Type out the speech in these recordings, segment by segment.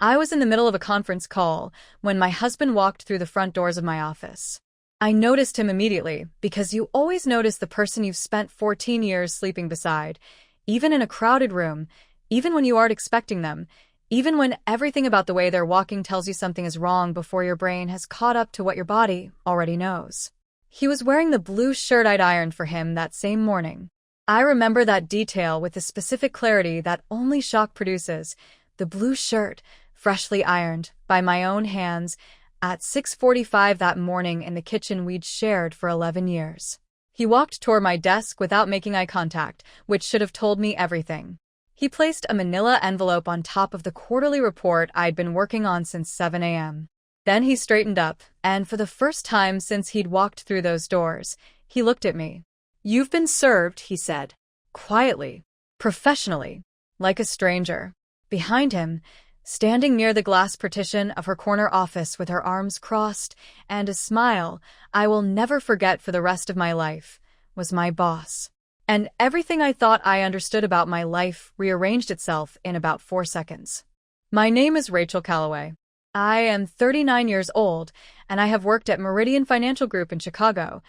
I was in the middle of a conference call when my husband walked through the front doors of my office. I noticed him immediately because you always notice the person you've spent 14 years sleeping beside, even in a crowded room, even when you aren't expecting them, even when everything about the way they're walking tells you something is wrong before your brain has caught up to what your body already knows. He was wearing the blue shirt I'd ironed for him that same morning. I remember that detail with the specific clarity that only shock produces. The blue shirt, freshly ironed, by my own hands, at 6:45 that morning in the kitchen we'd shared for 11 years. He walked toward my desk without making eye contact, which should have told me everything. He placed a manila envelope on top of the quarterly report I'd been working on since 7 a.m. Then he straightened up, and for the first time since he'd walked through those doors, he looked at me. "You've been served," he said. Quietly, professionally, like a stranger. Behind him, standing near the glass partition of her corner office with her arms crossed and a smile I will never forget for the rest of my life, was my boss. And everything I thought I understood about my life rearranged itself in about 4 seconds. My name is Rachel Calloway. I am 39 years old, and I have worked at Meridian Financial Group in Chicago,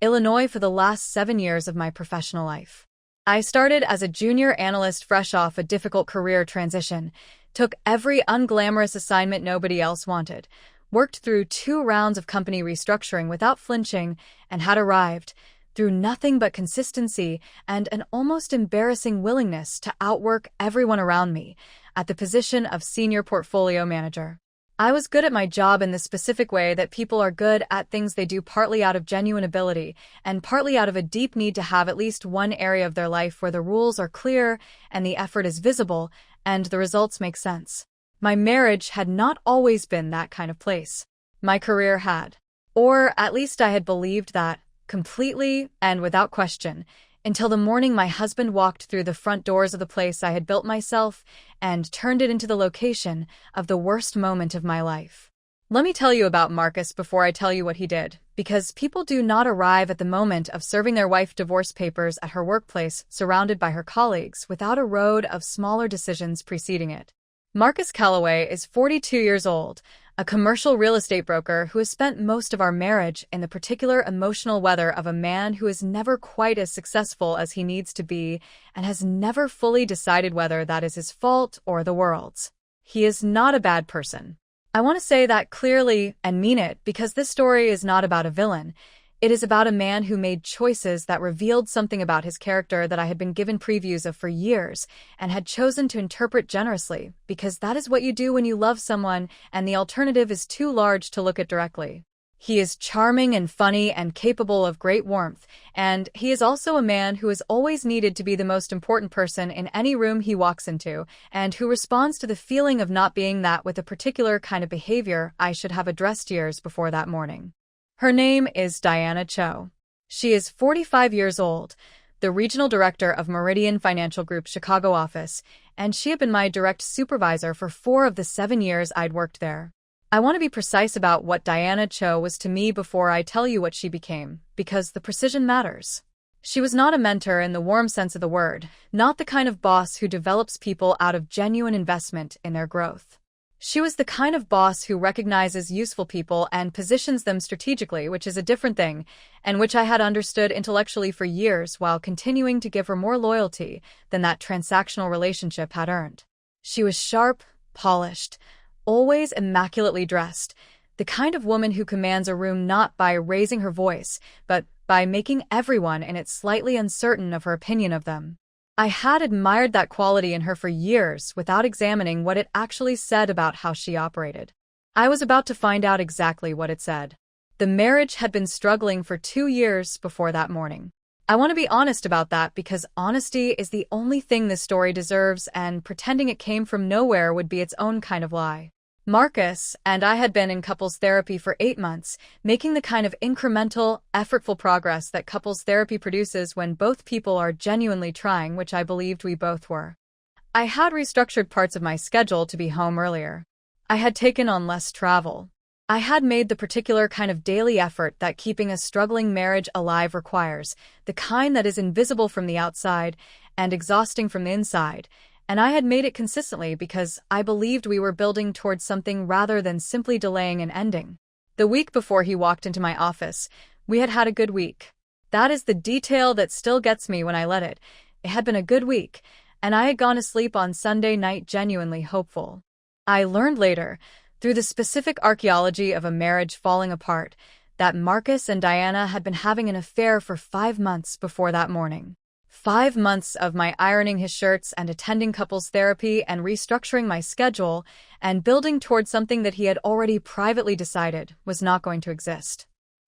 Illinois for the last 7 years of my professional life. I started as a junior analyst fresh off a difficult career transition, took every unglamorous assignment nobody else wanted, worked through 2 rounds of company restructuring without flinching, and had arrived, through nothing but consistency and an almost embarrassing willingness to outwork everyone around me, at the position of senior portfolio manager. I was good at my job in the specific way that people are good at things they do partly out of genuine ability and partly out of a deep need to have at least one area of their life where the rules are clear and the effort is visible and the results make sense. My marriage had not always been that kind of place. My career had. Or at least I had believed that, completely and without question, until the morning my husband walked through the front doors of the place I had built myself and turned it into the location of the worst moment of my life. Let me tell you about Marcus before I tell you what he did, because people do not arrive at the moment of serving their wife divorce papers at her workplace surrounded by her colleagues without a road of smaller decisions preceding it. Marcus Calloway is 42 years old, a commercial real estate broker who has spent most of our marriage in the particular emotional weather of a man who is never quite as successful as he needs to be and has never fully decided whether that is his fault or the world's. He is not a bad person. I want to say that clearly and mean it because this story is not about a villain. It is about a man who made choices that revealed something about his character that I had been given previews of for years and had chosen to interpret generously, because that is what you do when you love someone and the alternative is too large to look at directly. He is charming and funny and capable of great warmth, and he is also a man who is always needed to be the most important person in any room he walks into, and who responds to the feeling of not being that with a particular kind of behavior I should have addressed years before that morning. Her name is Diana Cho. She is 45 years old, the regional director of Meridian Financial Group's Chicago office, and she had been my direct supervisor for 4 of the 7 years I'd worked there. I want to be precise about what Diana Cho was to me before I tell you what she became, because the precision matters. She was not a mentor in the warm sense of the word, not the kind of boss who develops people out of genuine investment in their growth. She was the kind of boss who recognizes useful people and positions them strategically, which is a different thing, and which I had understood intellectually for years while continuing to give her more loyalty than that transactional relationship had earned. She was sharp, polished, always immaculately dressed, the kind of woman who commands a room not by raising her voice, but by making everyone in it slightly uncertain of her opinion of them. I had admired that quality in her for years without examining what it actually said about how she operated. I was about to find out exactly what it said. The marriage had been struggling for 2 years before that morning. I want to be honest about that because honesty is the only thing this story deserves, and pretending it came from nowhere would be its own kind of lie. Marcus and I had been in couples therapy for 8 months, making the kind of incremental, effortful progress that couples therapy produces when both people are genuinely trying, which I believed we both were. I had restructured parts of my schedule to be home earlier. I had taken on less travel. I had made the particular kind of daily effort that keeping a struggling marriage alive requires, the kind that is invisible from the outside and exhausting from the inside, and I had made it consistently because I believed we were building towards something rather than simply delaying an ending. The week before he walked into my office, we had had a good week. That is the detail that still gets me when I let it. It had been a good week, and I had gone to sleep on Sunday night genuinely hopeful. I learned later, through the specific archaeology of a marriage falling apart, that Marcus and Diana had been having an affair for 5 months before that morning. 5 months of my ironing his shirts and attending couples therapy and restructuring my schedule and building towards something that he had already privately decided was not going to exist.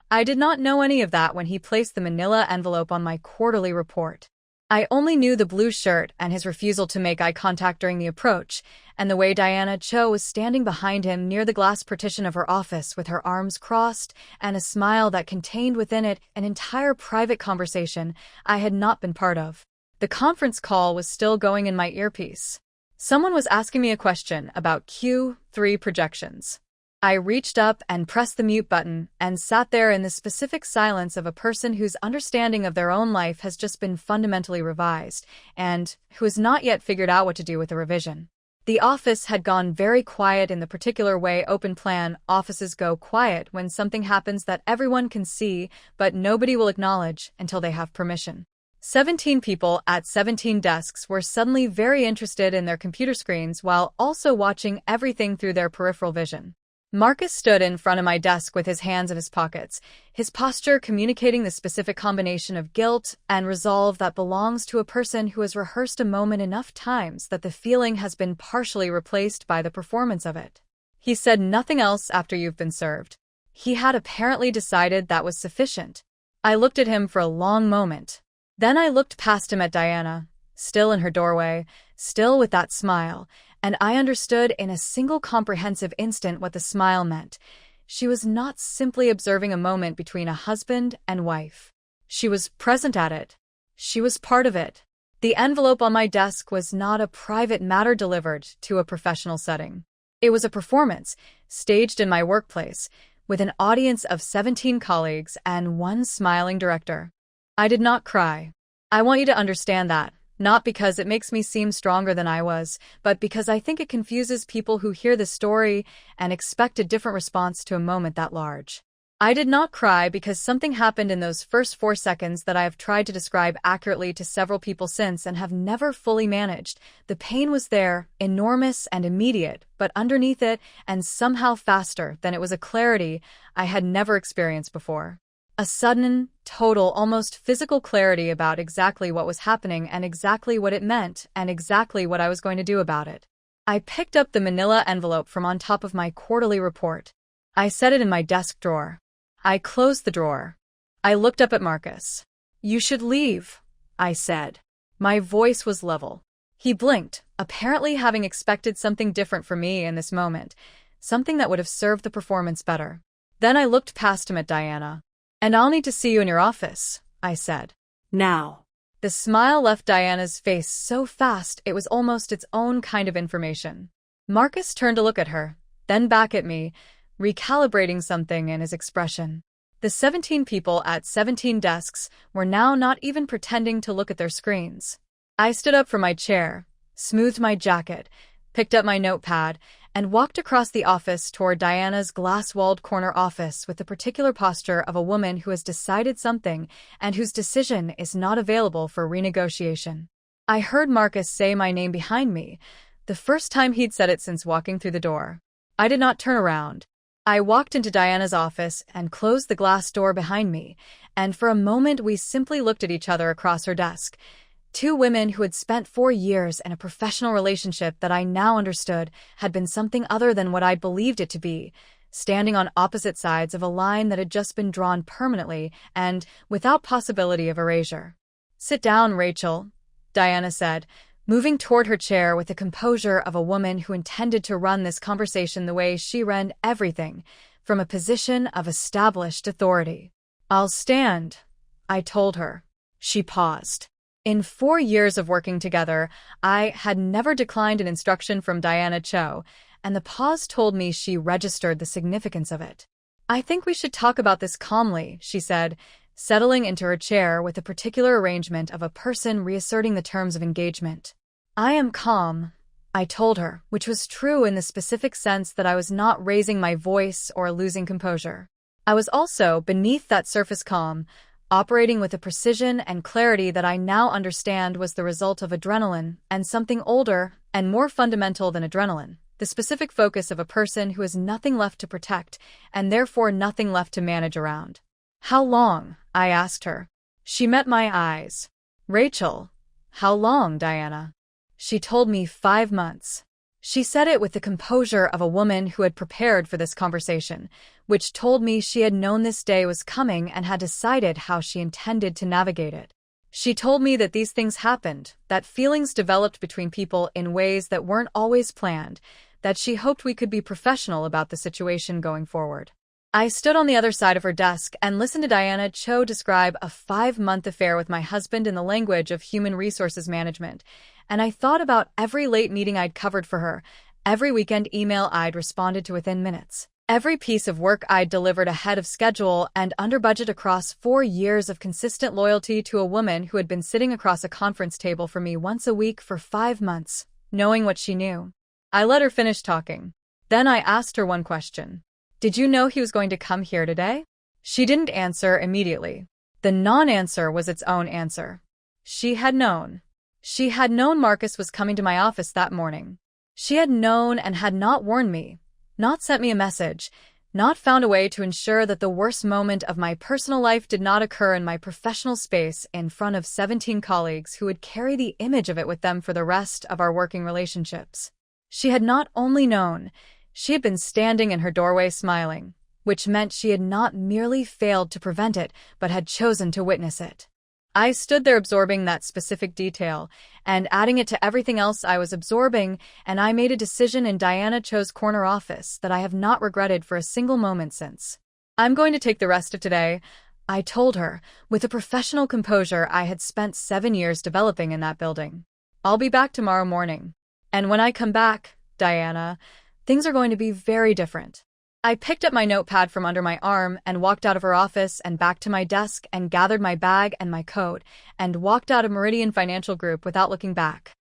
I did not know any of that when he placed the manila envelope on my quarterly report. I only knew the blue shirt and his refusal to make eye contact during the approach, and the way Diana Cho was standing behind him near the glass partition of her office with her arms crossed and a smile that contained within it an entire private conversation I had not been part of. The conference call was still going in my earpiece. Someone was asking me a question about Q3 projections. I reached up and pressed the mute button and sat there in the specific silence of a person whose understanding of their own life has just been fundamentally revised and who has not yet figured out what to do with the revision. The office had gone very quiet in the particular way open-plan offices go quiet when something happens that everyone can see but nobody will acknowledge until they have permission. 17 people at 17 desks were suddenly very interested in their computer screens while also watching everything through their peripheral vision. Marcus stood in front of my desk with his hands in his pockets, his posture communicating the specific combination of guilt and resolve that belongs to a person who has rehearsed a moment enough times that the feeling has been partially replaced by the performance of it. He said nothing else after you've been served. He had apparently decided that was sufficient. I looked at him for a long moment. Then I looked past him at Diana, still in her doorway, still with that smile, and I understood in a single comprehensive instant what the smile meant. She was not simply observing a moment between a husband and wife. She was present at it. She was part of it. The envelope on my desk was not a private matter delivered to a professional setting. It was a performance, staged in my workplace, with an audience of 17 colleagues and one smiling director. I did not cry. I want you to understand that. Not because it makes me seem stronger than I was, but because I think it confuses people who hear the story and expect a different response to a moment that large. I did not cry because something happened in those first 4 seconds that I have tried to describe accurately to several people since and have never fully managed. The pain was there, enormous and immediate, but underneath it, and somehow faster than it was a clarity I had never experienced before. A sudden, total, almost physical clarity about exactly what was happening and exactly what it meant and exactly what I was going to do about it. I picked up the manila envelope from on top of my quarterly report. I set it in my desk drawer. I closed the drawer. I looked up at Marcus. "You should leave," I said. My voice was level. He blinked, apparently having expected something different from me in this moment, something that would have served the performance better. Then I looked past him at Diana. "And I'll need to see you in your office," I said. "Now." The smile left Diana's face so fast it was almost its own kind of information. Marcus turned to look at her, then back at me, recalibrating something in his expression. The 17 people at 17 desks were now not even pretending to look at their screens. I stood up from my chair, smoothed my jacket, picked up my notepad, and walked across the office toward Diana's glass-walled corner office with the particular posture of a woman who has decided something and whose decision is not available for renegotiation. I heard Marcus say my name behind me, the first time he'd said it since walking through the door. I did not turn around. I walked into Diana's office and closed the glass door behind me, and for a moment we simply looked at each other across her desk. 2 women who had spent 4 years in a professional relationship that I now understood had been something other than what I believed it to be, standing on opposite sides of a line that had just been drawn permanently and without possibility of erasure. "Sit down, Rachel," Diana said, moving toward her chair with the composure of a woman who intended to run this conversation the way she ran everything, from a position of established authority. "I'll stand," I told her. She paused. In 4 years of working together, I had never declined an instruction from Diana Cho, and the pause told me she registered the significance of it. "I think we should talk about this calmly," she said, settling into her chair with a particular arrangement of a person reasserting the terms of engagement. I am calm, I told her, which was true in the specific sense that I was not raising my voice or losing composure. I was also, beneath that surface calm, operating with a precision and clarity that I now understand was the result of adrenaline and something older and more fundamental than adrenaline, the specific focus of a person who has nothing left to protect and therefore nothing left to manage around. How long? I asked her. She met my eyes. Rachel. How long, Diana? She told me 5 months. She said it with the composure of a woman who had prepared for this conversation, which told me she had known this day was coming and had decided how she intended to navigate it. She told me that these things happened, that feelings developed between people in ways that weren't always planned, that she hoped we could be professional about the situation going forward. I stood on the other side of her desk and listened to Diana Cho describe a 5-month affair with my husband in the language of human resources management, and I thought about every late meeting I'd covered for her, every weekend email I'd responded to within minutes, every piece of work I'd delivered ahead of schedule and under budget across 4 years of consistent loyalty to a woman who had been sitting across a conference table for me once a week for 5 months, knowing what she knew. I let her finish talking. Then I asked her one question. Did you know he was going to come here today? She didn't answer immediately. The non-answer was its own answer. She had known. She had known Marcus was coming to my office that morning. She had known and had not warned me, not sent me a message, not found a way to ensure that the worst moment of my personal life did not occur in my professional space in front of 17 colleagues who would carry the image of it with them for the rest of our working relationships. She had not only known, she had been standing in her doorway smiling, which meant she had not merely failed to prevent it, but had chosen to witness it. I stood there absorbing that specific detail and adding it to everything else I was absorbing, and I made a decision in Diana Cho's corner office that I have not regretted for a single moment since. I'm going to take the rest of today, I told her, with a professional composure I had spent 7 years developing in that building. I'll be back tomorrow morning. And when I come back, Diana, things are going to be very different. I picked up my notepad from under my arm and walked out of her office and back to my desk and gathered my bag and my coat and walked out of Meridian Financial Group without looking back.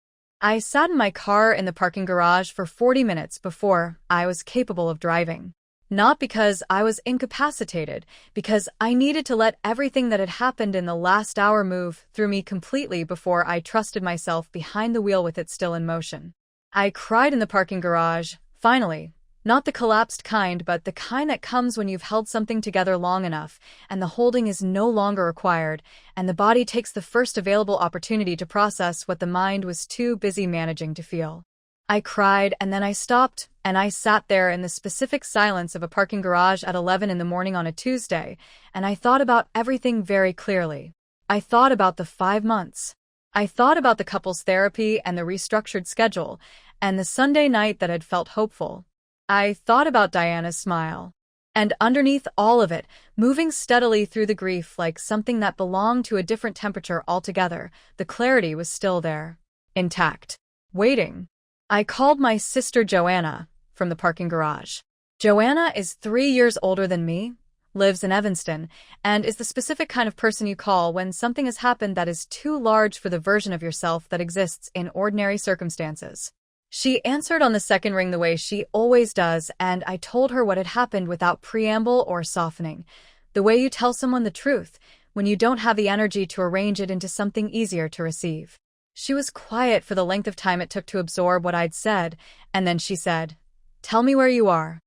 I sat in my car in the parking garage for 40 minutes before I was capable of driving. Not because I was incapacitated, because I needed to let everything that had happened in the last hour move through me completely before I trusted myself behind the wheel with it still in motion. I cried in the parking garage, finally. Not the collapsed kind, but the kind that comes when you've held something together long enough, and the holding is no longer required, and the body takes the first available opportunity to process what the mind was too busy managing to feel. I cried, and then I stopped, and I sat there in the specific silence of a parking garage at 11 in the morning on a Tuesday, and I thought about everything very clearly. I thought about the 5 months. I thought about the couple's therapy and the restructured schedule, and the Sunday night that had felt hopeful. I thought about Diana's smile. And underneath all of it, moving steadily through the grief like something that belonged to a different temperature altogether, the clarity was still there, intact, waiting. I called my sister Joanna from the parking garage. Joanna is 3 years older than me, lives in Evanston, and is the specific kind of person you call when something has happened that is too large for the version of yourself that exists in ordinary circumstances. She answered on the second ring the way she always does, and I told her what had happened without preamble or softening, the way you tell someone the truth when you don't have the energy to arrange it into something easier to receive. She was quiet for the length of time it took to absorb what I'd said, and then she said, "Tell me where you are."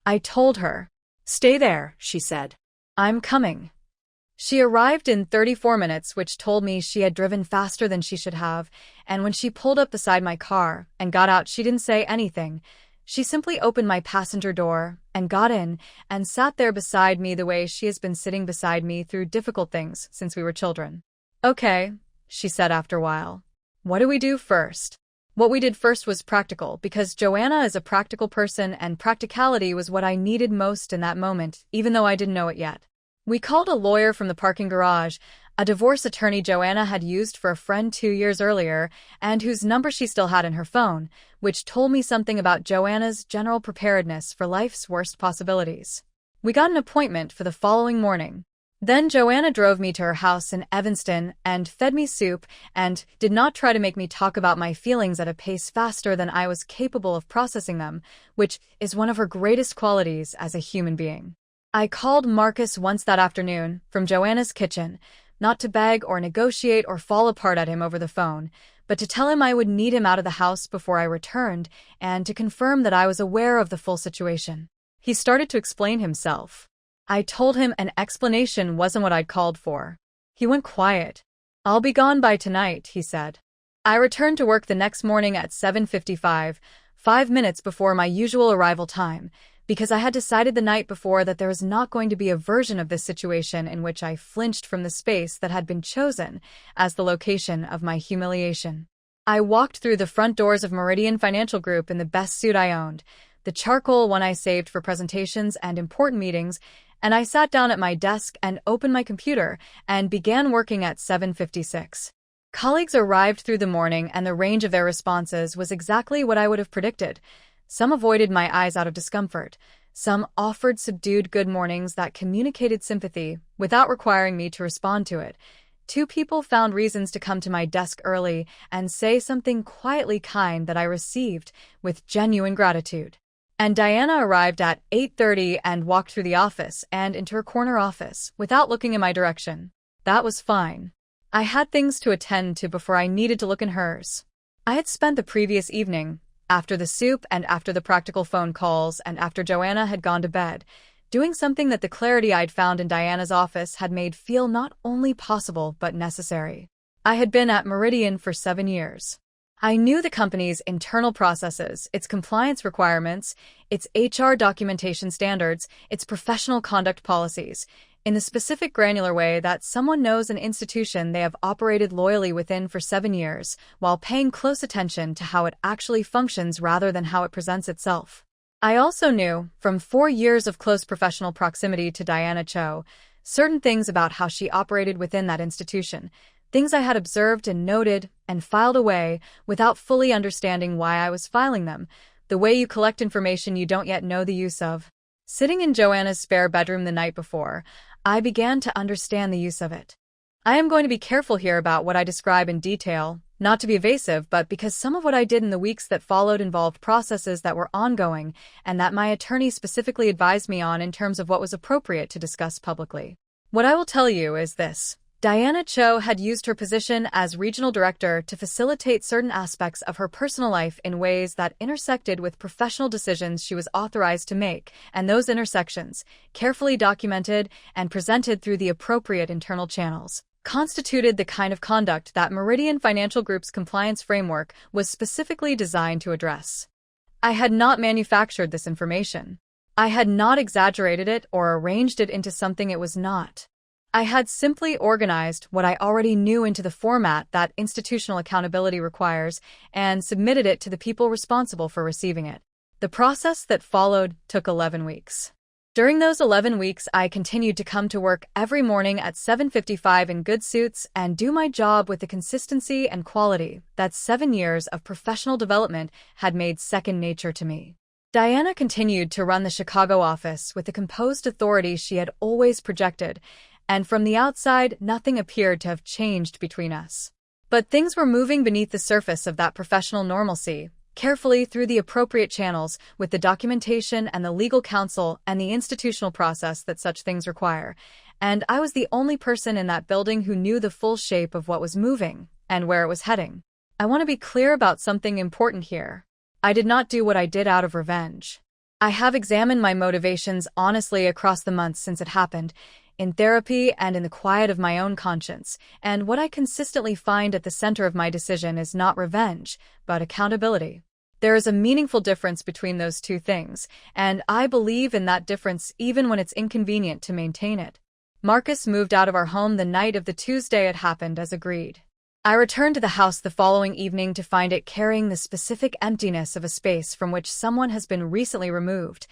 I told her. "Stay there," she said. "I'm coming." She arrived in 34 minutes, which told me she had driven faster than she should have, and when she pulled up beside my car and got out, she didn't say anything. She simply opened my passenger door and got in and sat there beside me the way she has been sitting beside me through difficult things since we were children. "Okay," she said after a while. "What do we do first?" What we did first was practical, because Joanna is a practical person and practicality was what I needed most in that moment, even though I didn't know it yet. We called a lawyer from the parking garage, a divorce attorney Joanna had used for a friend 2 years earlier and whose number she still had in her phone, which told me something about Joanna's general preparedness for life's worst possibilities. We got an appointment for the following morning. Then Joanna drove me to her house in Evanston and fed me soup and did not try to make me talk about my feelings at a pace faster than I was capable of processing them, which is one of her greatest qualities as a human being. I called Marcus once that afternoon from Joanna's kitchen, not to beg or negotiate or fall apart at him over the phone, but to tell him I would need him out of the house before I returned and to confirm that I was aware of the full situation. He started to explain himself. I told him an explanation wasn't what I'd called for. He went quiet. "I'll be gone by tonight," he said. I returned to work the next morning at 7:55, 5 minutes before my usual arrival time, because I had decided the night before that there was not going to be a version of this situation in which I flinched from the space that had been chosen as the location of my humiliation. I walked through the front doors of Meridian Financial Group in the best suit I owned, the charcoal one I saved for presentations and important meetings, and I sat down at my desk and opened my computer and began working at 7:56. Colleagues arrived through the morning and the range of their responses was exactly what I would have predicted. Some avoided my eyes out of discomfort. Some offered subdued good mornings that communicated sympathy without requiring me to respond to it. 2 people found reasons to come to my desk early and say something quietly kind that I received with genuine gratitude. And Diana arrived at 8:30 and walked through the office and into her corner office without looking in my direction. That was fine. I had things to attend to before I needed to look in hers. I had spent the previous evening, after the soup and after the practical phone calls and after Joanna had gone to bed, doing something that the clarity I'd found in Diana's office had made feel not only possible but necessary. I had been at Meridian for 7 years. I knew the company's internal processes, its compliance requirements, its HR documentation standards, its professional conduct policies, in the specific granular way that someone knows an institution they have operated loyally within for 7 years, while paying close attention to how it actually functions rather than how it presents itself. I also knew, from 4 years of close professional proximity to Diana Cho, certain things about how she operated within that institution, things I had observed and noted and filed away without fully understanding why I was filing them, the way you collect information you don't yet know the use of. Sitting in Joanna's spare bedroom the night before, I began to understand the use of it. I am going to be careful here about what I describe in detail, not to be evasive, but because some of what I did in the weeks that followed involved processes that were ongoing and that my attorney specifically advised me on in terms of what was appropriate to discuss publicly. What I will tell you is this. Diana Cho had used her position as regional director to facilitate certain aspects of her personal life in ways that intersected with professional decisions she was authorized to make, and those intersections, carefully documented and presented through the appropriate internal channels, constituted the kind of conduct that Meridian Financial Group's compliance framework was specifically designed to address. I had not manufactured this information. I had not exaggerated it or arranged it into something it was not. I had simply organized what I already knew into the format that institutional accountability requires and submitted it to the people responsible for receiving it. The process that followed took 11 weeks. During those 11 weeks, I continued to come to work every morning at 7:55 in good suits and do my job with the consistency and quality that 7 years of professional development had made second nature to me. Diana continued to run the Chicago office with the composed authority she had always projected, and from the outside, nothing appeared to have changed between us. But things were moving beneath the surface of that professional normalcy, carefully through the appropriate channels, with the documentation and the legal counsel and the institutional process that such things require, and I was the only person in that building who knew the full shape of what was moving and where it was heading. I want to be clear about something important here. I did not do what I did out of revenge. I have examined my motivations honestly across the months since it happened, in therapy and in the quiet of my own conscience, and what I consistently find at the center of my decision is not revenge, but accountability. There is a meaningful difference between those two things, and I believe in that difference even when it's inconvenient to maintain it. Marcus moved out of our home the night of the Tuesday it happened as agreed. I returned to the house the following evening to find it carrying the specific emptiness of a space from which someone has been recently removed.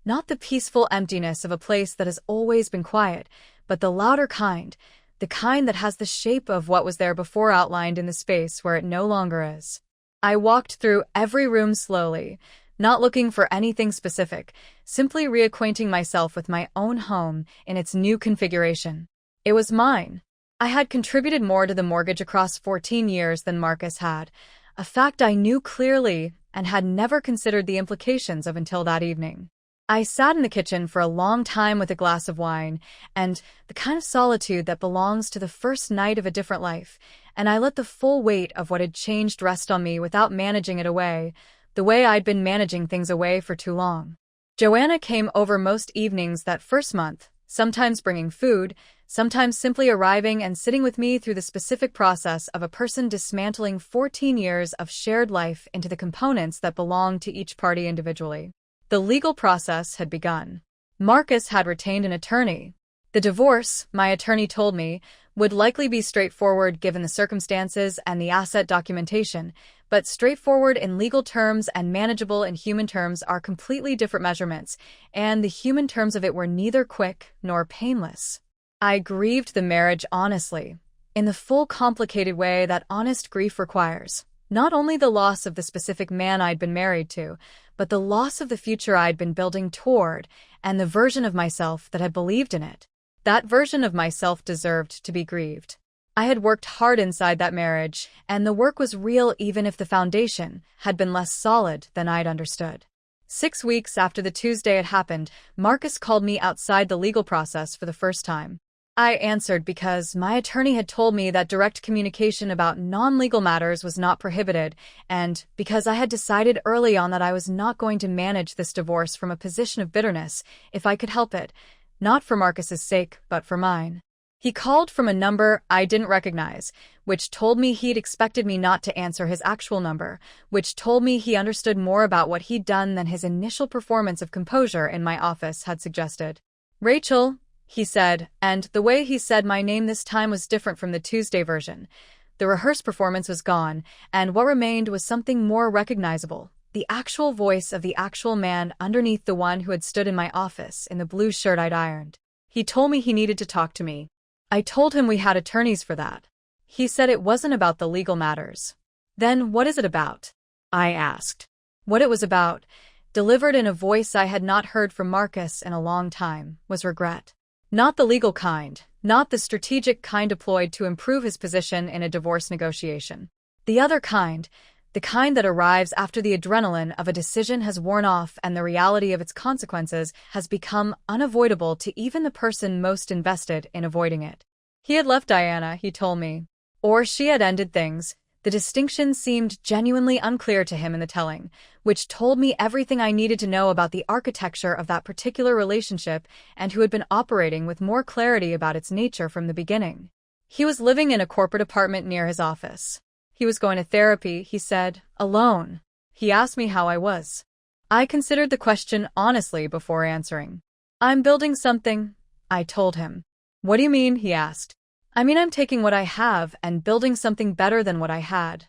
Not the peaceful emptiness of a place that has always been quiet, but the louder kind, the kind that has the shape of what was there before outlined in the space where it no longer is. I walked through every room slowly, not looking for anything specific, simply reacquainting myself with my own home in its new configuration. It was mine. I had contributed more to the mortgage across 14 years than Marcus had, a fact I knew clearly and had never considered the implications of until that evening. I sat in the kitchen for a long time with a glass of wine, and the kind of solitude that belongs to the first night of a different life, and I let the full weight of what had changed rest on me without managing it away, the way I'd been managing things away for too long. Joanna came over most evenings that first month, sometimes bringing food, sometimes simply arriving and sitting with me through the specific process of a person dismantling 14 years of shared life into the components that belonged to each party individually. The legal process had begun. Marcus had retained an attorney. The divorce, my attorney told me, would likely be straightforward given the circumstances and the asset documentation, but straightforward in legal terms and manageable in human terms are completely different measurements, and the human terms of it were neither quick nor painless. I grieved the marriage honestly, in the full complicated way that honest grief requires. Not only the loss of the specific man I'd been married to, but the loss of the future I'd been building toward, and the version of myself that had believed in it. That version of myself deserved to be grieved. I had worked hard inside that marriage, and the work was real even if the foundation had been less solid than I'd understood. 6 weeks after the Tuesday had happened, Marcus called me outside the legal process for the first time. I answered because my attorney had told me that direct communication about non-legal matters was not prohibited, and because I had decided early on that I was not going to manage this divorce from a position of bitterness if I could help it, not for Marcus's sake, but for mine. He called from a number I didn't recognize, which told me he'd expected me not to answer his actual number, which told me he understood more about what he'd done than his initial performance of composure in my office had suggested. "Rachel," he said, and the way he said my name this time was different from the Tuesday version. The rehearsed performance was gone, and what remained was something more recognizable, the actual voice of the actual man underneath the one who had stood in my office in the blue shirt I'd ironed. He told me he needed to talk to me. I told him we had attorneys for that. He said it wasn't about the legal matters. "Then what is it about?" I asked. What it was about, delivered in a voice I had not heard from Marcus in a long time, was regret. Not the legal kind, not the strategic kind deployed to improve his position in a divorce negotiation. The other kind, the kind that arrives after the adrenaline of a decision has worn off and the reality of its consequences has become unavoidable to even the person most invested in avoiding it. He had left Diana, he told me. Or she had ended things. The distinction seemed genuinely unclear to him in the telling, which told me everything I needed to know about the architecture of that particular relationship and who had been operating with more clarity about its nature from the beginning. He was living in a corporate apartment near his office. He was going to therapy, he said, alone. He asked me how I was. I considered the question honestly before answering. "I'm building something," I told him. "What do you mean?" he asked. "I mean I'm taking what I have and building something better than what I had,"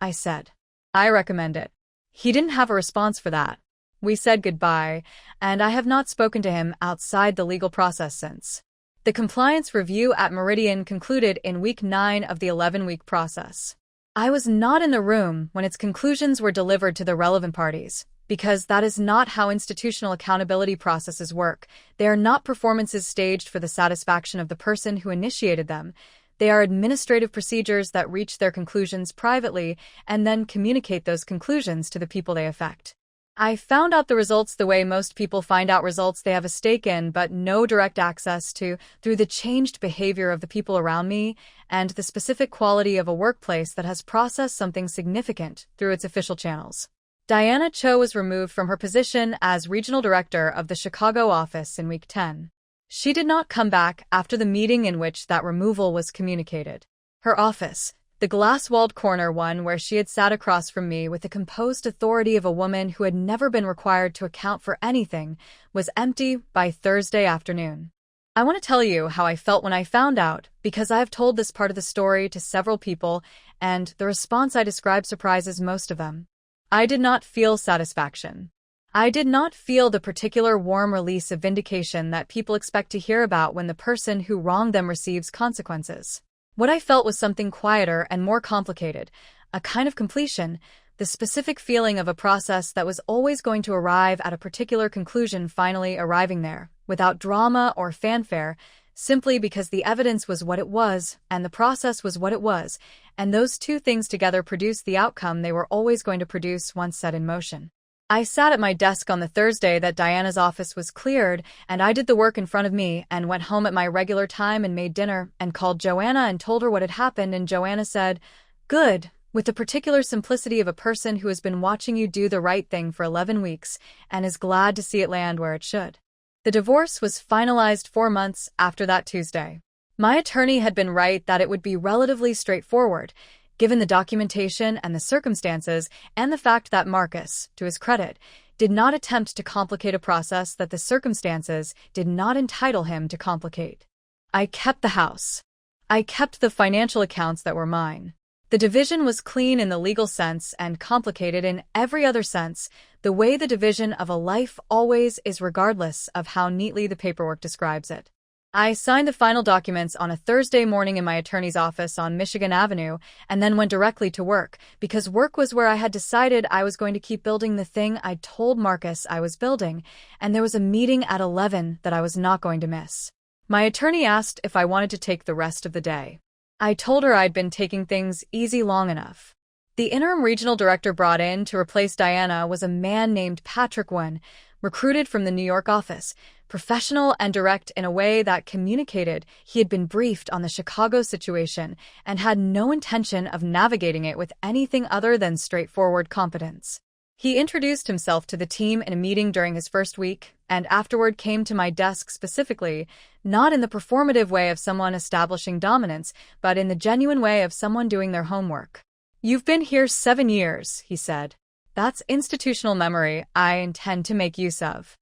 I said. "I recommend it." He didn't have a response for that. We said goodbye, and I have not spoken to him outside the legal process since. The compliance review at Meridian concluded in week 9 of the 11-week process. I was not in the room when its conclusions were delivered to the relevant parties, because that is not how institutional accountability processes work. They are not performances staged for the satisfaction of the person who initiated them. They are administrative procedures that reach their conclusions privately and then communicate those conclusions to the people they affect. I found out the results the way most people find out results they have a stake in but no direct access to, through the changed behavior of the people around me and the specific quality of a workplace that has processed something significant through its official channels. Diana Cho was removed from her position as regional director of the Chicago office in week 10. She did not come back after the meeting in which that removal was communicated. Her office, the glass-walled corner one where she had sat across from me with the composed authority of a woman who had never been required to account for anything, was empty by Thursday afternoon. I want to tell you how I felt when I found out, because I have told this part of the story to several people, and the response I describe surprises most of them. I did not feel satisfaction. I did not feel the particular warm release of vindication that people expect to hear about when the person who wronged them receives consequences. What I felt was something quieter and more complicated, a kind of completion, the specific feeling of a process that was always going to arrive at a particular conclusion finally arriving there, without drama or fanfare, simply because the evidence was what it was, and the process was what it was, and those two things together produced the outcome they were always going to produce once set in motion. I sat at my desk on the Thursday that Diana's office was cleared, and I did the work in front of me and went home at my regular time and made dinner and called Joanna and told her what had happened, and Joanna said, "Good," with the particular simplicity of a person who has been watching you do the right thing for 11 weeks and is glad to see it land where it should. The divorce was finalized 4 months after that Tuesday. My attorney had been right that it would be relatively straightforward, given the documentation and the circumstances, and the fact that Marcus, to his credit, did not attempt to complicate a process that the circumstances did not entitle him to complicate. I kept the house. I kept the financial accounts that were mine. The division was clean in the legal sense and complicated in every other sense, the way the division of a life always is, regardless of how neatly the paperwork describes it. I signed the final documents on a Thursday morning in my attorney's office on Michigan Avenue and then went directly to work, because work was where I had decided I was going to keep building the thing I'd told Marcus I was building, and there was a meeting at 11 that I was not going to miss. My attorney asked if I wanted to take the rest of the day. I told her I'd been taking things easy long enough. The interim regional director brought in to replace Diana was a man named Patrick Wynn, recruited from the New York office, professional and direct in a way that communicated he had been briefed on the Chicago situation and had no intention of navigating it with anything other than straightforward competence. He introduced himself to the team in a meeting during his first week, and afterward came to my desk specifically, not in the performative way of someone establishing dominance, but in the genuine way of someone doing their homework. "You've been here 7 years, he said. "That's institutional memory I intend to make use of."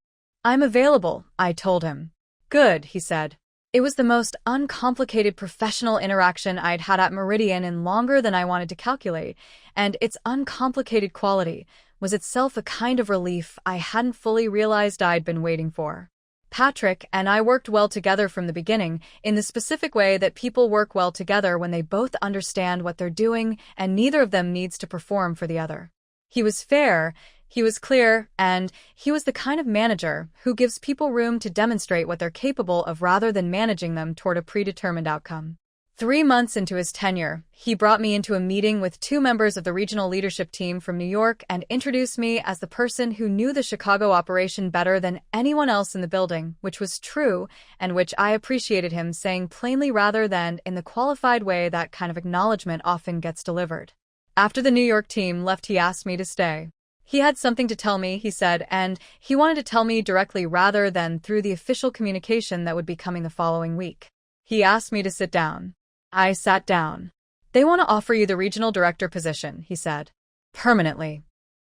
"I'm available," I told him. "Good," he said. It was the most uncomplicated professional interaction I'd had at Meridian in longer than I wanted to calculate, and its uncomplicated quality was itself a kind of relief I hadn't fully realized I'd been waiting for. Patrick and I worked well together from the beginning, in the specific way that people work well together when they both understand what they're doing and neither of them needs to perform for the other. He was fair, he was clear, and he was the kind of manager who gives people room to demonstrate what they're capable of rather than managing them toward a predetermined outcome. 3 months into his tenure, he brought me into a meeting with 2 members of the regional leadership team from New York and introduced me as the person who knew the Chicago operation better than anyone else in the building, which was true, and which I appreciated him saying plainly rather than in the qualified way that kind of acknowledgement often gets delivered. After the New York team left, he asked me to stay. He had something to tell me, he said, and he wanted to tell me directly rather than through the official communication that would be coming the following week. He asked me to sit down. I sat down. "They want to offer you the regional director position," he said. "Permanently."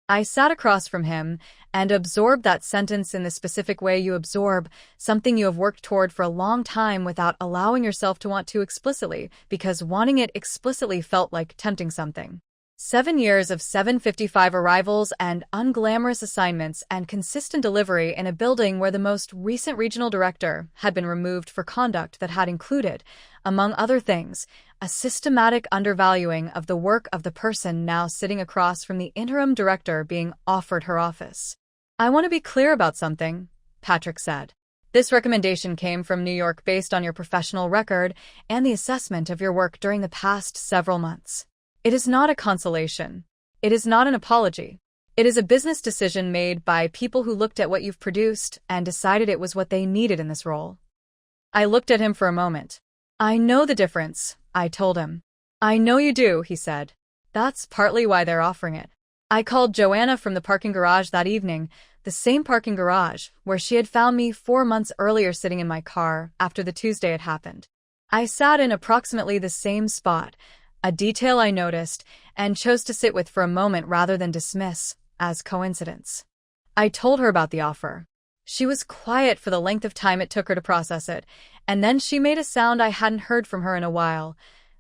I sat across from him and absorbed that sentence in the specific way you absorb something you have worked toward for a long time without allowing yourself to want to explicitly, because wanting it explicitly felt like tempting something. 7 years of 7:55 arrivals and unglamorous assignments and consistent delivery in a building where the most recent regional director had been removed for conduct that had included, among other things, a systematic undervaluing of the work of the person now sitting across from the interim director being offered her office. "I want to be clear about something," Patrick said. "This recommendation came from New York based on your professional record and the assessment of your work during the past several months. It is not a consolation. It is not an apology. It is a business decision made by people who looked at what you've produced and decided it was what they needed in this role." I looked at him for a moment. "I know the difference," I told him. "I know you do," he said. "That's partly why they're offering it." I called Joanna from the parking garage that evening, the same parking garage where she had found me 4 months earlier sitting in my car after the Tuesday had happened. I sat in approximately the same spot, a detail I noticed and chose to sit with for a moment rather than dismiss as coincidence. I told her about the offer. She was quiet for the length of time it took her to process it, and then she made a sound I hadn't heard from her in a while.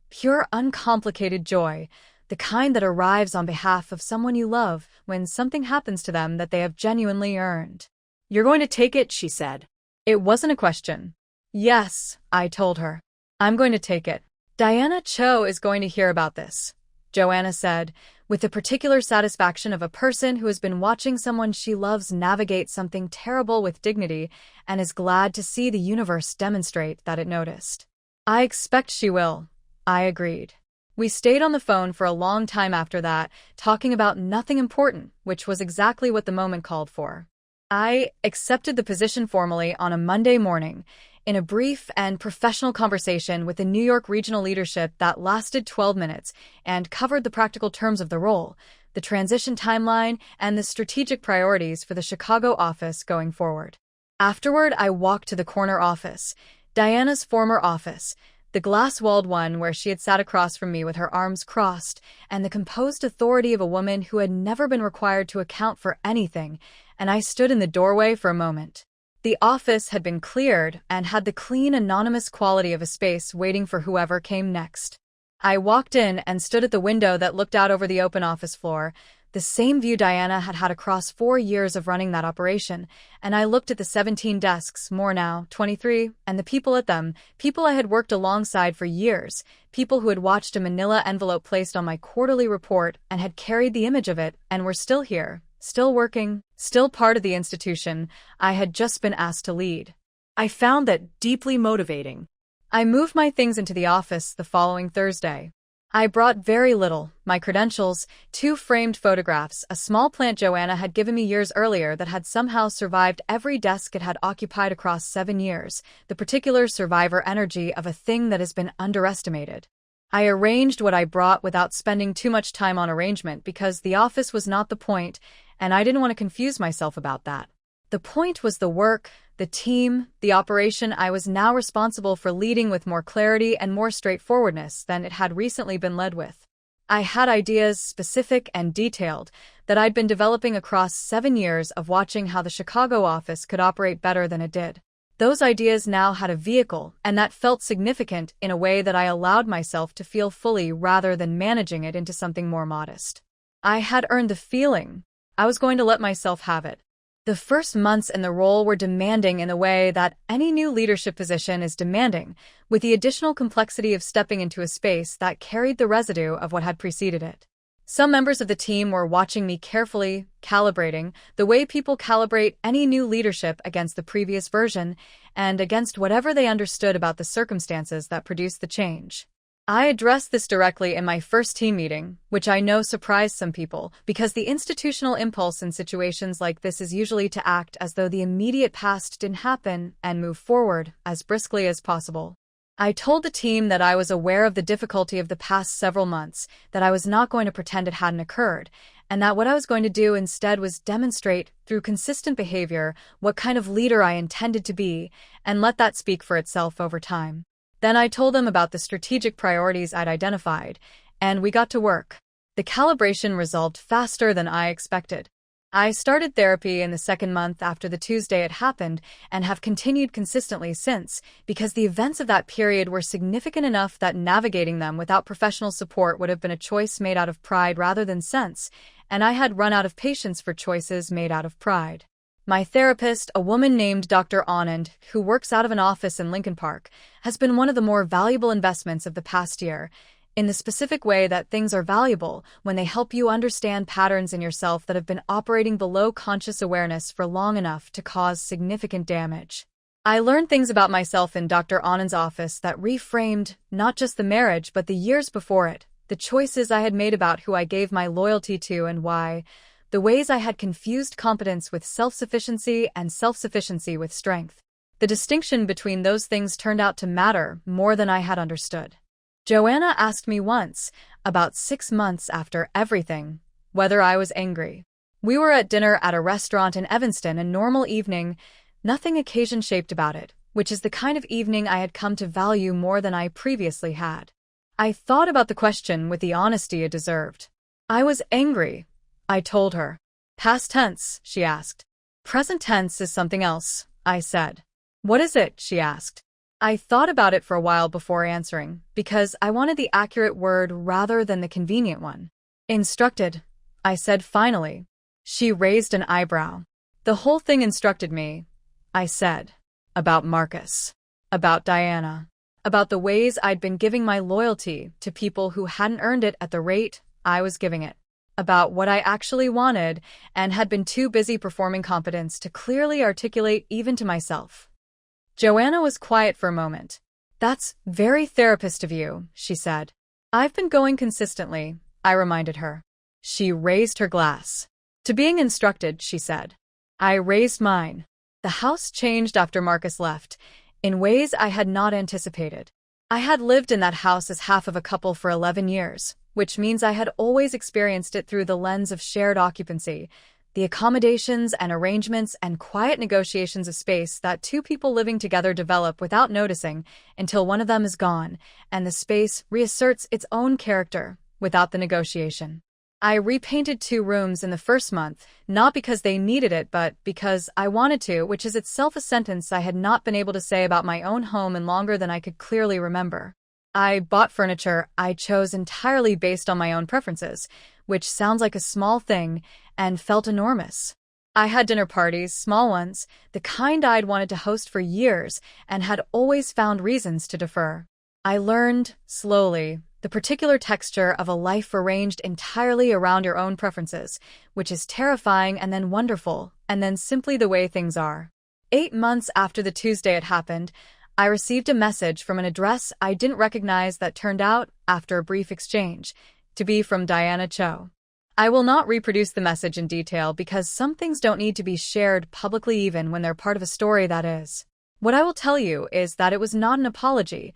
Pure, uncomplicated joy, the kind that arrives on behalf of someone you love when something happens to them that they have genuinely earned. "You're going to take it," she said. It wasn't a question. "Yes," I told her. "I'm going to take it. Diana Cho is going to hear about this," Joanna said, with the particular satisfaction of a person who has been watching someone she loves navigate something terrible with dignity and is glad to see the universe demonstrate that it noticed. I expect she will, I agreed. We stayed on the phone for a long time after that, talking about nothing important, which was exactly what the moment called for. I accepted the position formally on a Monday morning, in a brief and professional conversation with the New York regional leadership that lasted 12 minutes and covered the practical terms of the role, the transition timeline, and the strategic priorities for the Chicago office going forward. Afterward, I walked to the corner office, Diana's former office, the glass-walled one where she had sat across from me with her arms crossed, and the composed authority of a woman who had never been required to account for anything, and I stood in the doorway for a moment. The office had been cleared and had the clean, anonymous quality of a space waiting for whoever came next. I walked in and stood at the window that looked out over the open office floor, the same view Diana had had across 4 years of running that operation, and I looked at the 17 desks, more now, 23, and the people at them, people I had worked alongside for years, people who had watched a manila envelope placed on my quarterly report and had carried the image of it and were still here, still working, still part of the institution I had just been asked to lead. I found that deeply motivating. I moved my things into the office the following Thursday. I brought very little, my credentials, 2 framed photographs, a small plant Joanna had given me years earlier that had somehow survived every desk it had occupied across 7 years, the particular survivor energy of a thing that has been underestimated. I arranged what I brought without spending too much time on arrangement because the office was not the point, and I didn't want to confuse myself about that. The point was the work, the team, the operation I was now responsible for leading with more clarity and more straightforwardness than it had recently been led with. I had ideas, specific and detailed, that I'd been developing across 7 years of watching how the Chicago office could operate better than it did. Those ideas now had a vehicle, and that felt significant in a way that I allowed myself to feel fully rather than managing it into something more modest. I had earned the feeling. I was going to let myself have it. The first months in the role were demanding in the way that any new leadership position is demanding, with the additional complexity of stepping into a space that carried the residue of what had preceded it. Some members of the team were watching me carefully, calibrating, the way people calibrate any new leadership against the previous version, and against whatever they understood about the circumstances that produced the change. I addressed this directly in my first team meeting, which I know surprised some people, because the institutional impulse in situations like this is usually to act as though the immediate past didn't happen and move forward as briskly as possible. I told the team that I was aware of the difficulty of the past several months, that I was not going to pretend it hadn't occurred, and that what I was going to do instead was demonstrate, through consistent behavior, what kind of leader I intended to be, and let that speak for itself over time. Then I told them about the strategic priorities I'd identified, and we got to work. The calibration resolved faster than I expected. I started therapy in the 2nd month after the Tuesday it happened and have continued consistently since, because the events of that period were significant enough that navigating them without professional support would have been a choice made out of pride rather than sense, and I had run out of patience for choices made out of pride. My therapist, a woman named Dr. Anand, who works out of an office in Lincoln Park, has been one of the more valuable investments of the past year, in the specific way that things are valuable when they help you understand patterns in yourself that have been operating below conscious awareness for long enough to cause significant damage. I learned things about myself in Dr. Anand's office that reframed not just the marriage but the years before it, the choices I had made about who I gave my loyalty to and why, the ways I had confused competence with self-sufficiency and self-sufficiency with strength. The distinction between those things turned out to matter more than I had understood. Joanna asked me once, about 6 months after everything, whether I was angry. We were at dinner at a restaurant in Evanston, a normal evening, nothing occasion-shaped about it, which is the kind of evening I had come to value more than I previously had. I thought about the question with the honesty it deserved. I was angry, I told her. Past tense, she asked. Present tense is something else, I said. What is it, she asked. I thought about it for a while before answering, because I wanted the accurate word rather than the convenient one. Instructed, I said finally. She raised an eyebrow. The whole thing instructed me, I said. About Marcus. About Diana. About the ways I'd been giving my loyalty to people who hadn't earned it at the rate I was giving it. about what I actually wanted and had been too busy performing competence to clearly articulate even to myself. Joanna was quiet for a moment. "That's very therapist of you," she said. "I've been going consistently," I reminded her. She raised her glass. "To being instructed," she said. I raised mine. The house changed after Marcus left, in ways I had not anticipated. I had lived in that house as half of a couple for 11 years, which means I had always experienced it through the lens of shared occupancy, the accommodations and arrangements and quiet negotiations of space that two people living together develop without noticing until one of them is gone, and the space reasserts its own character without the negotiation. I repainted 2 rooms in the first month, not because they needed it but because I wanted to, which is itself a sentence I had not been able to say about my own home in longer than I could clearly remember. I bought furniture I chose entirely based on my own preferences, which sounds like a small thing and felt enormous. I had dinner parties, small ones, the kind I'd wanted to host for years and had always found reasons to defer. I learned, slowly, the particular texture of a life arranged entirely around your own preferences, which is terrifying and then wonderful, and then simply the way things are. 8 months after the Tuesday it happened, I received a message from an address I didn't recognize that turned out, after a brief exchange, to be from Diana Cho. I will not reproduce the message in detail because some things don't need to be shared publicly even when they're part of a story that is. What I will tell you is that it was not an apology,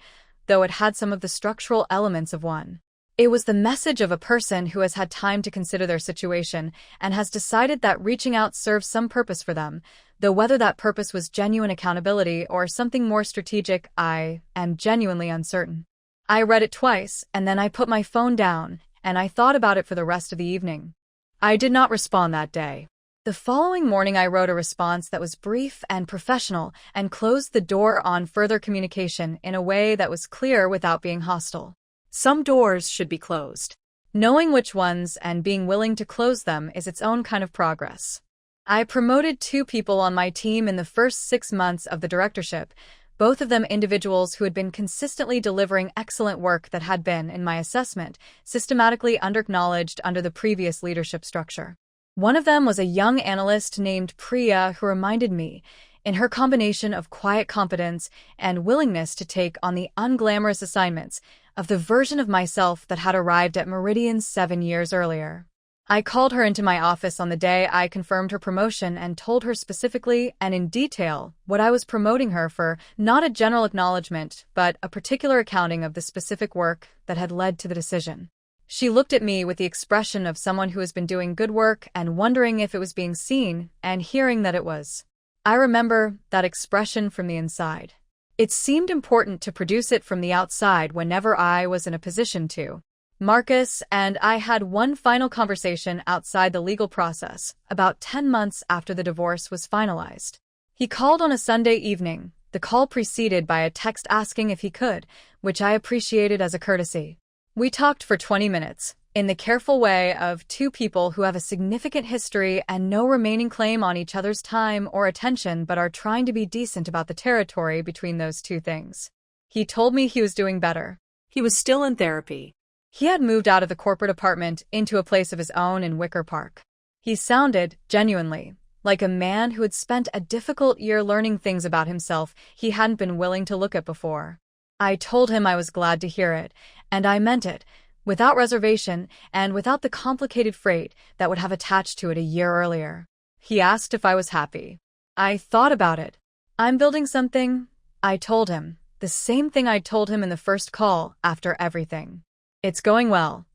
though it had some of the structural elements of one. It was the message of a person who has had time to consider their situation and has decided that reaching out serves some purpose for them, though whether that purpose was genuine accountability or something more strategic, I am genuinely uncertain. I read it twice, and then I put my phone down, and I thought about it for the rest of the evening. I did not respond that day. The following morning I wrote a response that was brief and professional and closed the door on further communication in a way that was clear without being hostile. Some doors should be closed. Knowing which ones and being willing to close them is its own kind of progress. I promoted 2 people on my team in the first 6 months of the directorship, both of them individuals who had been consistently delivering excellent work that had been, in my assessment, systematically underacknowledged under the previous leadership structure. One of them was a young analyst named Priya who reminded me, in her combination of quiet competence and willingness to take on the unglamorous assignments, of the version of myself that had arrived at Meridian 7 years earlier. I called her into my office on the day I confirmed her promotion and told her specifically and in detail what I was promoting her for, not a general acknowledgement, but a particular accounting of the specific work that had led to the decision. She looked at me with the expression of someone who has been doing good work and wondering if it was being seen, and hearing that it was. I remember that expression from the inside. It seemed important to produce it from the outside whenever I was in a position to. Marcus and I had one final conversation outside the legal process, about 10 months after the divorce was finalized. He called on a Sunday evening, the call preceded by a text asking if he could, which I appreciated as a courtesy. We talked for 20 minutes, in the careful way of 2 people who have a significant history and no remaining claim on each other's time or attention but are trying to be decent about the territory between those 2 things. He told me he was doing better. He was still in therapy. He had moved out of the corporate apartment into a place of his own in Wicker Park. He sounded, genuinely, like a man who had spent a difficult year learning things about himself he hadn't been willing to look at before. I told him I was glad to hear it, and I meant it, without reservation and without the complicated freight that would have attached to it a year earlier. He asked if I was happy. I thought about it. "I'm building something," I told him, the same thing I'd told him in the first call after everything. "It's going well."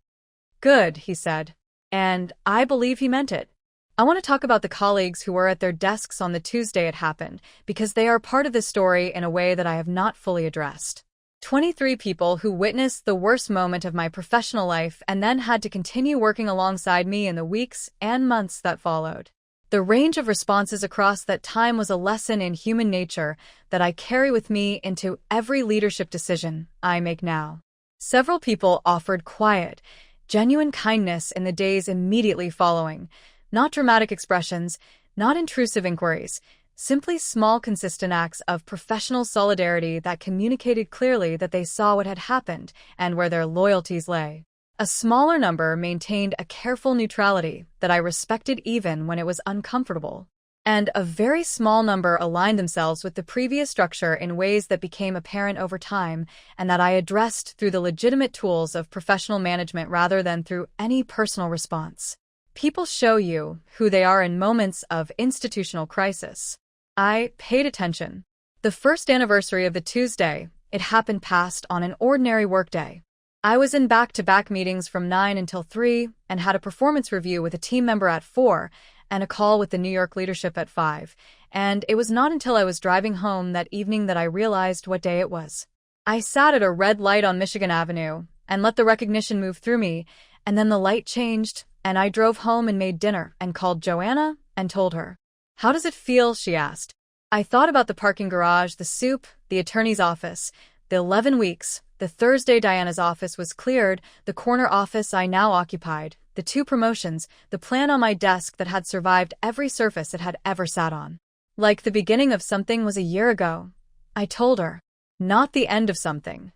"Good," he said. And I believe he meant it. I want to talk about the colleagues who were at their desks on the Tuesday it happened, because they are part of the story in a way that I have not fully addressed. 23 people who witnessed the worst moment of my professional life and then had to continue working alongside me in the weeks and months that followed. The range of responses across that time was a lesson in human nature that I carry with me into every leadership decision I make now. Several people offered quiet, genuine kindness in the days immediately following, not dramatic expressions, not intrusive inquiries, simply small, consistent acts of professional solidarity that communicated clearly that they saw what had happened and where their loyalties lay. A smaller number maintained a careful neutrality that I respected even when it was uncomfortable. And a very small number aligned themselves with the previous structure in ways that became apparent over time and that I addressed through the legitimate tools of professional management rather than through any personal response. People show you who they are in moments of institutional crisis. I paid attention. The first anniversary of the Tuesday, it happened passed on an ordinary workday. I was in back-to-back meetings from 9 until 3 and had a performance review with a team member at 4 and a call with the New York leadership at 5, and it was not until I was driving home that evening that I realized what day it was. I sat at a red light on Michigan Avenue and let the recognition move through me, and then the light changed, and I drove home and made dinner and called Joanna and told her. "How does it feel?" she asked. I thought about the parking garage, the soup, the attorney's office, the 11 weeks, the Thursday Diana's office was cleared, the corner office I now occupied, the 2 promotions, the plan on my desk that had survived every surface it had ever sat on. Like the beginning of something was a year ago, I told her. Not the end of something.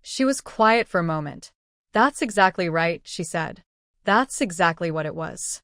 She was quiet for a moment. "That's exactly right," she said. "That's exactly what it was."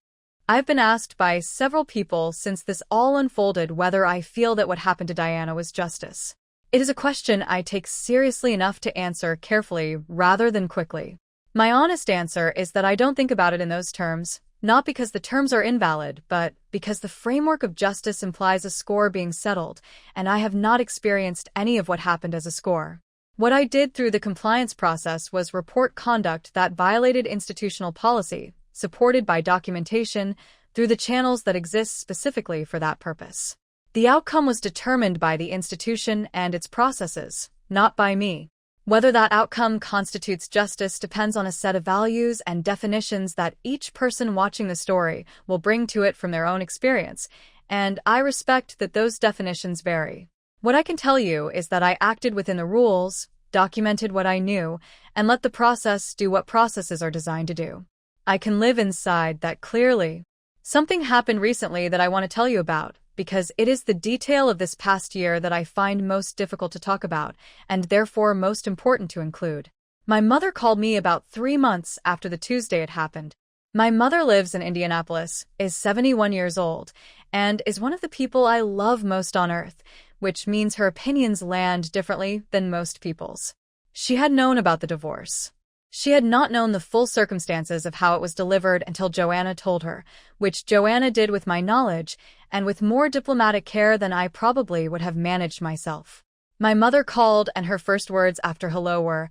I've been asked by several people since this all unfolded whether I feel that what happened to Diana was justice. It is a question I take seriously enough to answer carefully rather than quickly. My honest answer is that I don't think about it in those terms, not because the terms are invalid, but because the framework of justice implies a score being settled, and I have not experienced any of what happened as a score. What I did through the compliance process was report conduct that violated institutional policy, supported by documentation, through the channels that exist specifically for that purpose. The outcome was determined by the institution and its processes, not by me. Whether that outcome constitutes justice depends on a set of values and definitions that each person watching the story will bring to it from their own experience, and I respect that those definitions vary. What I can tell you is that I acted within the rules, documented what I knew, and let the process do what processes are designed to do. I can live inside that clearly. Something happened recently that I want to tell you about, because it is the detail of this past year that I find most difficult to talk about, and therefore most important to include. My mother called me about 3 months after the Tuesday it happened. My mother lives in Indianapolis, is 71 years old, and is one of the people I love most on earth, which means her opinions land differently than most people's. She had known about the divorce. She had not known the full circumstances of how it was delivered until Joanna told her, which Joanna did with my knowledge and with more diplomatic care than I probably would have managed myself. My mother called, and her first words after hello were,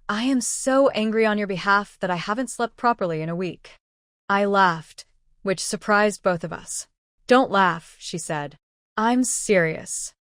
"I am so angry on your behalf that I haven't slept properly in a week." I laughed, which surprised both of us. "Don't laugh," she said. "I'm serious."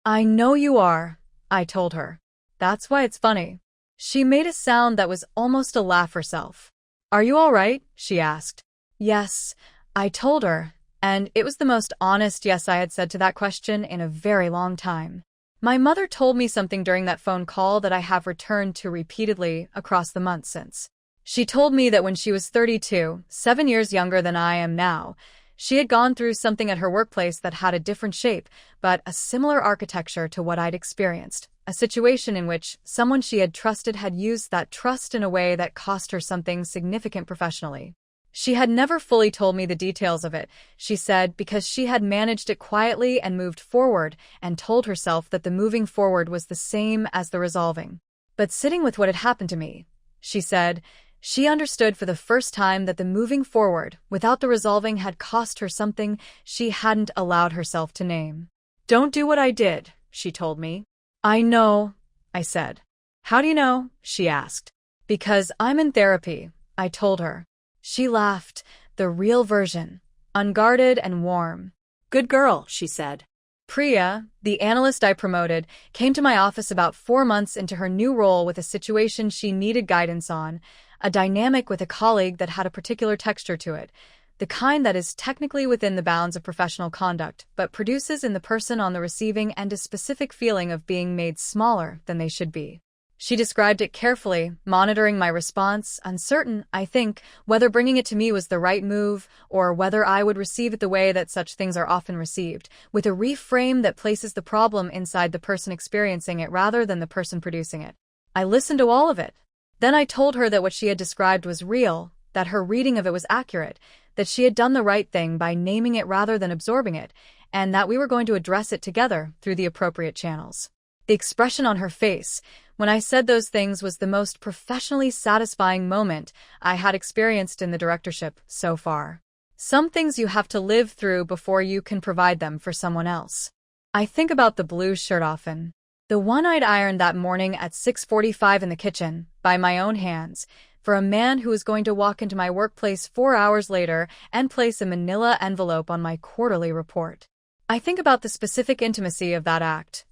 "I know you are," I told her. "That's why it's funny." She made a sound that was almost a laugh herself. "Are you all right?" she asked. "Yes," I told her, and it was the most honest yes I had said to that question in a very long time. My mother told me something during that phone call that I have returned to repeatedly across the months since. She told me that when she was 32, 7 years younger than I am now, she had gone through something at her workplace that had a different shape, but a similar architecture to what I'd experienced. A situation in which someone she had trusted had used that trust in a way that cost her something significant professionally. She had never fully told me the details of it, she said, because she had managed it quietly and moved forward and told herself that the moving forward was the same as the resolving. But sitting with what had happened to me, she said, she understood for the first time that the moving forward without the resolving had cost her something she hadn't allowed herself to name. "Don't do what I did," she told me. "I know," I said. "How do you know?" she asked. "Because I'm in therapy," I told her. She laughed, the real version, unguarded and warm. "Good girl," she said. Priya, the analyst I promoted, came to my office about 4 months into her new role with a situation she needed guidance on, a dynamic with a colleague that had a particular texture to it, the kind that is technically within the bounds of professional conduct, but produces in the person on the receiving end a specific feeling of being made smaller than they should be. She described it carefully, monitoring my response, uncertain, I think, whether bringing it to me was the right move or whether I would receive it the way that such things are often received, with a reframe that places the problem inside the person experiencing it rather than the person producing it. I listened to all of it. Then I told her that what she had described was real, that her reading of it was accurate, that she had done the right thing by naming it rather than absorbing it, and that we were going to address it together through the appropriate channels. The expression on her face when I said those things was the most professionally satisfying moment I had experienced in the directorship so far. Some things you have to live through before you can provide them for someone else. I think about the blue shirt often. The one I'd ironed that morning at 6:45 in the kitchen, by my own hands, for a man who was going to walk into my workplace 4 hours later and place a manila envelope on my quarterly report. I think about the specific intimacy of that act.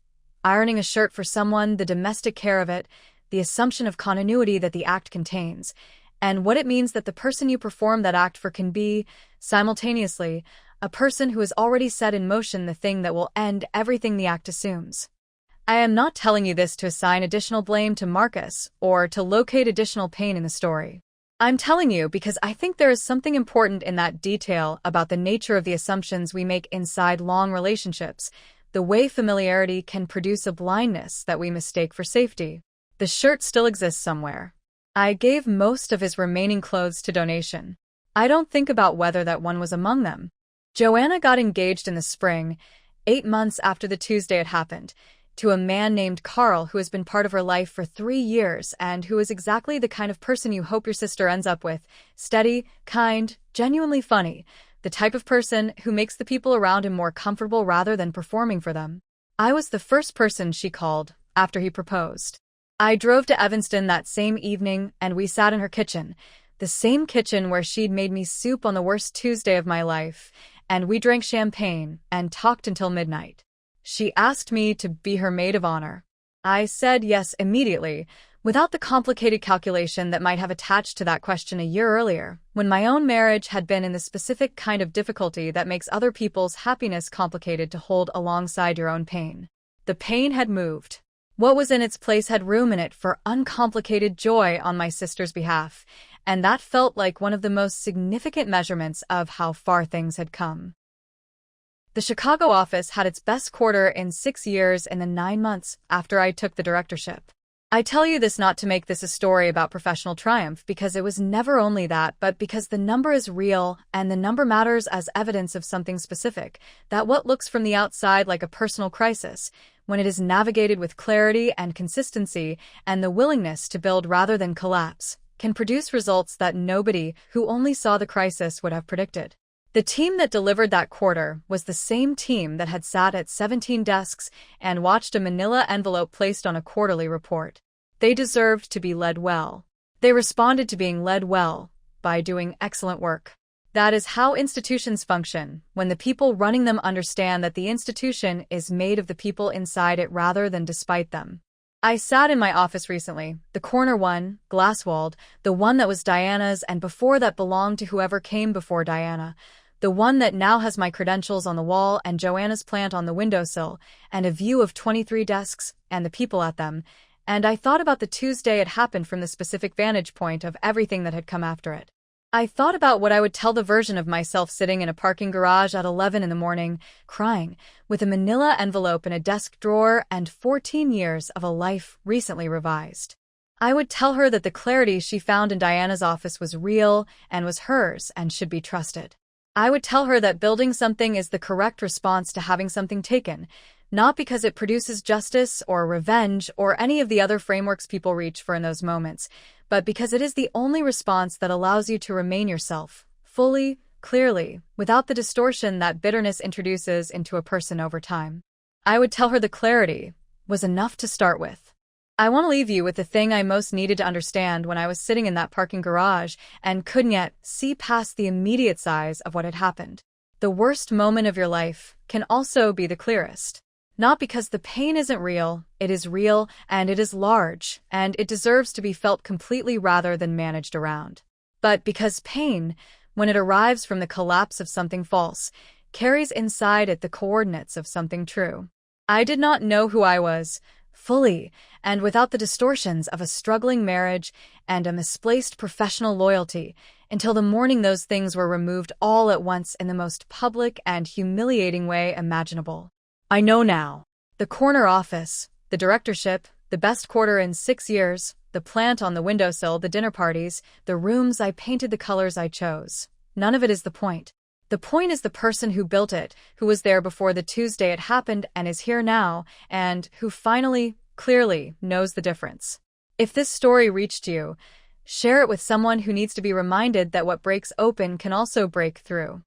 Ironing a shirt for someone, the domestic care of it, the assumption of continuity that the act contains, and what it means that the person you perform that act for can be, simultaneously, a person who has already set in motion the thing that will end everything the act assumes. I am not telling you this to assign additional blame to Marcus or to locate additional pain in the story. I'm telling you because I think there is something important in that detail about the nature of the assumptions we make inside long relationships, the way familiarity can produce a blindness that we mistake for safety. The shirt still exists somewhere. I gave most of his remaining clothes to donation. I don't think about whether that one was among them. Joanna got engaged in the spring, 8 months after the Tuesday had happened, to a man named Carl who has been part of her life for 3 years and who is exactly the kind of person you hope your sister ends up with. Steady, kind, genuinely funny. The type of person who makes the people around him more comfortable rather than performing for them. I was the first person she called after he proposed. I drove to Evanston that same evening and we sat in her kitchen, the same kitchen where she'd made me soup on the worst Tuesday of my life, and we drank champagne and talked until midnight. She asked me to be her maid of honor. I said yes immediately, without the complicated calculation that might have attached to that question a year earlier, when my own marriage had been in the specific kind of difficulty that makes other people's happiness complicated to hold alongside your own pain. The pain had moved. What was in its place had room in it for uncomplicated joy on my sister's behalf, and that felt like one of the most significant measurements of how far things had come. The Chicago office had its best quarter in 6 years in the 9 months after I took the directorship. I tell you this not to make this a story about professional triumph, because it was never only that, but because the number is real and the number matters as evidence of something specific, that what looks from the outside like a personal crisis, when it is navigated with clarity and consistency and the willingness to build rather than collapse, can produce results that nobody who only saw the crisis would have predicted. The team that delivered that quarter was the same team that had sat at 17 desks and watched a manila envelope placed on a quarterly report. They deserved to be led well. They responded to being led well by doing excellent work. That is how institutions function, when the people running them understand that the institution is made of the people inside it rather than despite them. I sat in my office recently, the corner one, glass-walled, the one that was Diana's and before that belonged to whoever came before Diana, the one that now has my credentials on the wall and Joanna's plant on the windowsill, and a view of 23 desks and the people at them, and I thought about the Tuesday it happened from the specific vantage point of everything that had come after it. I thought about what I would tell the version of myself sitting in a parking garage at 11 in the morning, crying, with a manila envelope in a desk drawer and 14 years of a life recently revised. I would tell her that the clarity she found in Diana's office was real and was hers and should be trusted. I would tell her that building something is the correct response to having something taken, not because it produces justice or revenge or any of the other frameworks people reach for in those moments, but because it is the only response that allows you to remain yourself, fully, clearly, without the distortion that bitterness introduces into a person over time. I would tell her the clarity was enough to start with. I want to leave you with the thing I most needed to understand when I was sitting in that parking garage and couldn't yet see past the immediate size of what had happened. The worst moment of your life can also be the clearest. Not because the pain isn't real, it is real and it is large, and it deserves to be felt completely rather than managed around. But because pain, when it arrives from the collapse of something false, carries inside it the coordinates of something true. I did not know who I was, fully, and without the distortions of a struggling marriage and a misplaced professional loyalty, until the morning those things were removed all at once in the most public and humiliating way imaginable. I know now. The corner office, the directorship, the best quarter in 6 years, The plant on the windowsill, the dinner parties, the rooms I painted the colors I chose. None of it is the point. The point is the person who built it, who was there before the Tuesday it happened and is here now, and who finally, clearly, knows the difference. If this story reached you, share it with someone who needs to be reminded that what breaks open can also break through.